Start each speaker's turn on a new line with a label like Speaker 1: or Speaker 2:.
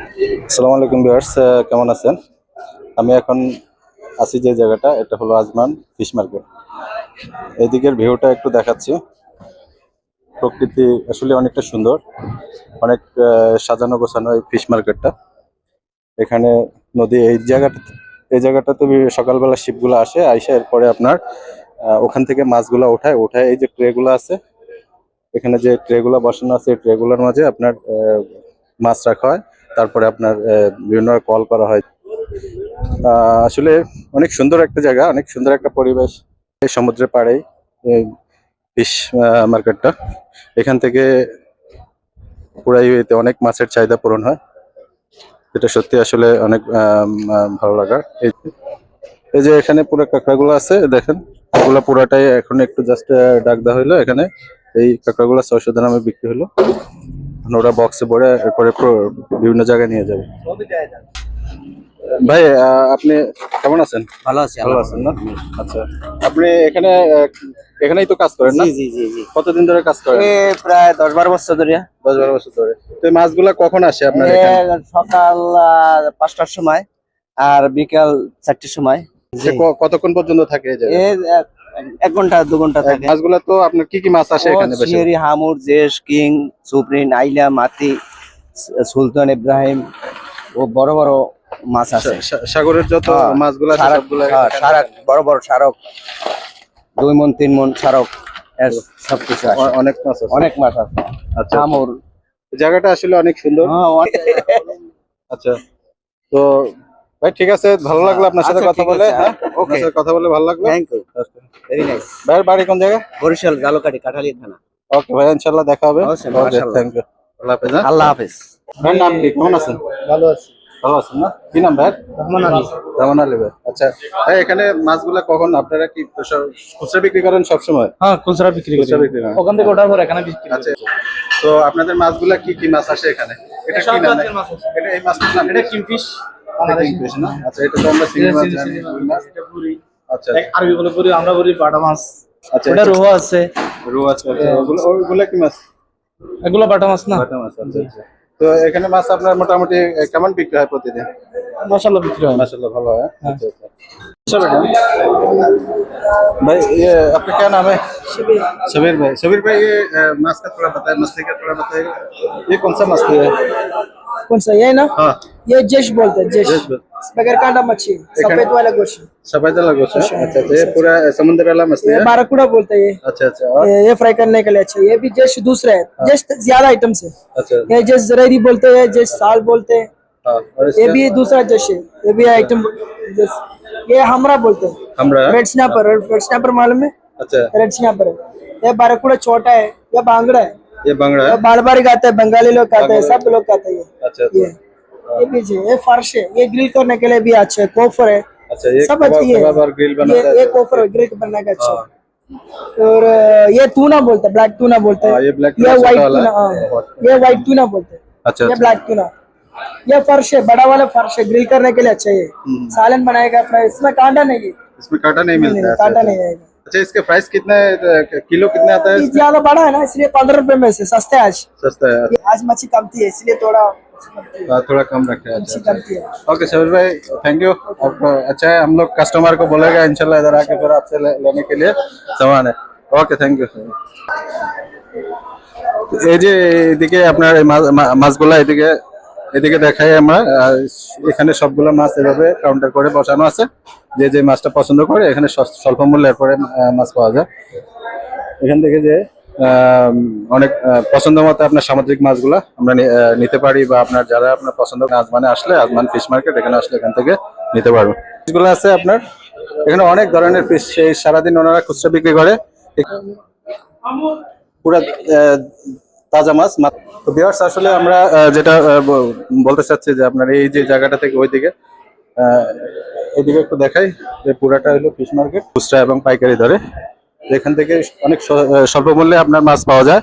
Speaker 1: আসসালামু আলাইকুম ভিউয়ার্স, কেমন আছেন? আমি এখন আছি যে জায়গাটা, এটা হলো আজমান ফিশ মার্কেট। এদিকের ভিউটা একটু দেখাচ্ছি। প্রকৃতি আসলে অনেকটা সুন্দর, অনেক সাজানো গোছানো এই ফিশ মার্কেটটা। এখানে নদী, এই জায়গাটাতে সকালবেলা শিপগুলো আসে, আইসা এরপরে আপনার ওখান থেকে মাছগুলো ওঠায় এই যে ট্রেগুলো আছে, এখানে যে ট্রেগুলো বসানো আছে এই ট্রেগুলোর মাঝে আপনার মাছ রাখা হয়। তারপরে আপনার বিভিন্ন কল করা হয়। আসলে অনেক সুন্দর একটা জায়গা, অনেক সুন্দর একটা পরিবেশ এই সমুদ্রের পাড়েই এই ফিশ মার্কেটটা। এখান থেকে পুরাই এতে অনেক মাছের চাহিদা পূরণ হয়, যেটা সত্যি আসলে অনেক ভালো লাগার। এই যে এখানে পুরো কাঁকড়াগুলো আছে দেখেন, এগুলো পুরাটাই এখন একটু জাস্ট ডাক দেওয়া হইলো। এখানে এই কাঁকড়াগুলো 600 দামে বিক্রি হলো। ওরা বক্সে ভরে এরপরে বিভিন্ন জায়গায় নিয়ে যাবে। ভাই, আপনি কেমন আছেন?
Speaker 2: ভালো আছি,
Speaker 1: ভালো আছেন না? আচ্ছা, আপনি এখানেই তো কাজ করেন না?
Speaker 2: জি জি জি জি
Speaker 1: কতদিন ধরে কাজ করেন?
Speaker 2: প্রায় 10-12 বছর ধরে।
Speaker 1: 10-12 বছর ধরে। তো এই মাছগুলা কখন আসে আপনার এখানে?
Speaker 2: সকাল 5টার সময় আর বিকাল 4টের সময়।
Speaker 1: কতক্ষণ পর্যন্ত থাকে এই জায়গায়?
Speaker 2: 1 ঘন্টা 2 ঘন্টা থাকে।
Speaker 1: মাছগুলা তো আপনার কি কি মাছ আসে এখানে বেশি?
Speaker 2: শিয়ারি, হামুর, জেস, কিং, সুপ্রিন, আইলা, মাতি, সুলতান ইব্রাহিম ও বড় বড় মাছ আছে।
Speaker 1: সাগরের যত মাছগুলা আছে সবগুলা
Speaker 2: সারাক, বড় বড় সারক, 2 মণ 3 মণ সারক, সবকিছু আছে।
Speaker 1: অনেক মাছ আছে।
Speaker 2: অনেক মাছ আছে।
Speaker 1: আচ্ছা,
Speaker 2: হামুর
Speaker 1: জায়গাটা আসলে অনেক সুন্দর। আচ্ছা, তো ভাই ঠিক আছে, ভালো লাগলো আপনার সাথে কথা বলে। হ্যাঁ, আপনার সাথে কথা বলে ভালো লাগলো।
Speaker 2: Thank you, very nice.
Speaker 1: ভাইয়ের বাড়ি কোন জায়গায়?
Speaker 2: বরিশাল জালকাঠি কাঠালি থানা।
Speaker 1: ওকে ভাই, ইনশাআল্লাহ দেখা হবে।
Speaker 2: মাশাআল্লাহ।
Speaker 1: Thank you. আল্লাহ হাফেজ।
Speaker 2: আল্লাহ হাফেজ।
Speaker 1: ভাইয়ের নাম কি? কেমন আছেন?
Speaker 2: ভালো আছি।
Speaker 1: ভালো আছেন না? কি নাম ভাই?
Speaker 2: রহমান আলী।
Speaker 1: রহমান আলী ভাই। আচ্ছা ভাই, এখানে মাছগুলা কখন আপনারা কি খুচরা বিক্রি করেন সবসময়?
Speaker 3: হ্যাঁ, খুচরা বিক্রি করি।
Speaker 1: করেন।
Speaker 3: ওখান থেকে ওঠার পর এখানে বিক্রি করি।
Speaker 1: আচ্ছা, তো আপনাদের মাছগুলা কি কি মাছ আসে এখানে? এটা কি
Speaker 3: সব
Speaker 1: নাম?
Speaker 3: জাতের মাছ আছে।
Speaker 1: এটা এই মাছটার নাম?
Speaker 3: এটা কিংফিশ,
Speaker 1: এটা কিংফিশ না? আচ্ছা, এটা তো আমরা চিংড়ি মাছ জানি, রুই মাছ।
Speaker 3: এটা বুড়ি।
Speaker 1: আচ্ছা
Speaker 3: আরবি বলে বুড়ি, আমরা বলি বাটা মাছ।
Speaker 1: আচ্ছা,
Speaker 3: এটা রোহ আছে।
Speaker 1: রুই আছে। ওগুলা কি মাছ?
Speaker 3: এগুলো বাটা মাছ না?
Speaker 1: বাটা মাছ। আচ্ছা আচ্ছা। তো এখানে মাছ আপনার মোটামুটি কেমন বিক্রি হয় প্রতিদিন?
Speaker 3: মাশাআল্লাহ বিক্রি হয়।
Speaker 1: माशाल्लाह ভালো হয়। अच्छा अच्छा। अच्छा बेटा, भाई ये आपका क्या नाम है? शबीर भाई। शबीर भाई, ये माछ का थोड़ा बताए, मछली का थोड़ा बताइएगा। ये कौन सा मछली है?
Speaker 4: कौन सा ये ना?
Speaker 1: हाँ,
Speaker 4: ये जेश बोलते हैं, जेश
Speaker 1: जेश बोल-
Speaker 4: बगैर कांटा मच्छी, सफेद वाला गोश्त।
Speaker 1: सफेद वाला गोश्त है? अच्छा अच्छा, ये पूरा समुद्र वाला मछली
Speaker 4: ये
Speaker 1: है?
Speaker 4: बाराकुड़ा बोलते हैं ये।
Speaker 1: अच्छा अच्छा। और
Speaker 4: ये फ्राई करने के लिए अच्छा है। ये भी जेश दूसरा है, जेश ज्यादा आइटम से।
Speaker 1: अच्छा
Speaker 4: ये जेश जरेरी बोलते हैं, जेश साल बोलते हैं।
Speaker 1: हाँ, और
Speaker 4: ये
Speaker 1: इसका
Speaker 4: भी दूसरा जेश है, ये भी आइटम। ये हमरा बोलते हैं,
Speaker 1: हमरा है?
Speaker 4: Red snapper. रेड स्नैपर मालूम है?
Speaker 1: अच्छा,
Speaker 4: रेड स्नैपर है। ये बाराकुड़ा छोटा है, ये बांगड़ा है,
Speaker 1: ये बंगड़ा
Speaker 4: ये
Speaker 1: है?
Speaker 4: बाल बारी खाते हैं, बंगाली लोग खाते हैं, सब लोग खाते हैं।
Speaker 1: अच्छा अच्छा।
Speaker 4: ये भी ये फर्श है, ये ग्रिल करने के लिए भी अच्छा है। कोफर है,
Speaker 1: अच्छा, ये
Speaker 4: सब
Speaker 1: कबाब
Speaker 4: अच्छी है।
Speaker 1: कबाब और ग्रिल बनाता है?
Speaker 4: ये कोफर ग्रिल करने का अच्छा
Speaker 1: हाँ।
Speaker 4: है। और ये टूना बोलते हैं, ब्लैक टूना बोलते हैं।
Speaker 1: हाँ, ये black
Speaker 4: ये
Speaker 1: tuna
Speaker 4: व्हाइट
Speaker 1: छोटा वाला
Speaker 4: टूना,
Speaker 1: है।
Speaker 4: हाँ, ये व्हाइट टूना बोलते हैं।
Speaker 1: अच्छा
Speaker 4: ये
Speaker 1: अच्छा।
Speaker 4: Black tuna. ये फर्श है, बड़ा वाला फर्श है, ग्रिल करने के लिए अच्छा है। सालन बनाएगा, फ्राई, इसमें कांटा नहीं है।
Speaker 1: इसमें कांटा नहीं मिलता है?
Speaker 4: कांटा
Speaker 1: अच्छा,
Speaker 4: नहीं आएगा।
Speaker 1: अच्छा, इसके प्राइस कितना है? किलो कितना आता है
Speaker 4: ये
Speaker 1: इसका?
Speaker 4: ज्यादा बड़ा है ना, इसलिए 15 रुपए में से सस्ते आज।
Speaker 1: सस्ता है?
Speaker 4: आज मच्छी कम थी, इसलिए थोड़ा
Speaker 1: थोड़ा कम रखे हैं।
Speaker 4: मच्छी
Speaker 1: अच्छा
Speaker 4: कम थी।
Speaker 1: ओके शबीर भाई, थैंक यू। आपको अच्छा है, हम लोग कस्टमर को बोलेगा इंशाल्लाह इधर आके फिर आपसे लेने के लिए सामान है। Okay, thank you. এই যে এদিকে আপনার এই মাছগুলা এদিকে এদিকে দেখাই আমরা। এখানে সবগুলো মাছ এভাবে কাউন্টার করে বসানো আছে। যে যে মাছটা পছন্দ করে এখানে স্বল্প মূল্যে এরপরে মাছ পাওয়া যায়। এখান থেকে যে অনেক পছন্দ মতো আপনার সামুদ্রিক মাছগুলা আমরা নিতে পারি, বা আপনার যারা আপনার পছন্দ আজমানে আসলে, আজমান ফিশ মার্কেট এখানে আসলে এখান থেকে নিতে পারবেন। ফিশগুলো আছে আপনার এখানে অনেক ধরনের ফিশ, সেই সারাদিন ওনারা খুচরা বিক্রি করে। পুরা তাজা মাছ। তো ভিউয়ার্স, আসলে আমরা যেটা বলতে চাচ্ছি যে আপনার এই যে জায়গাটা থেকে ওইদিকে এদিকে একটু দেখাই, যে পুরাটা হলো ফিশ মার্কেট, খুচরা এবং পাইকারি দরে। এখান থেকে অনেক স্বল্প মূল্যে আপনার মাছ পাওয়া যায়।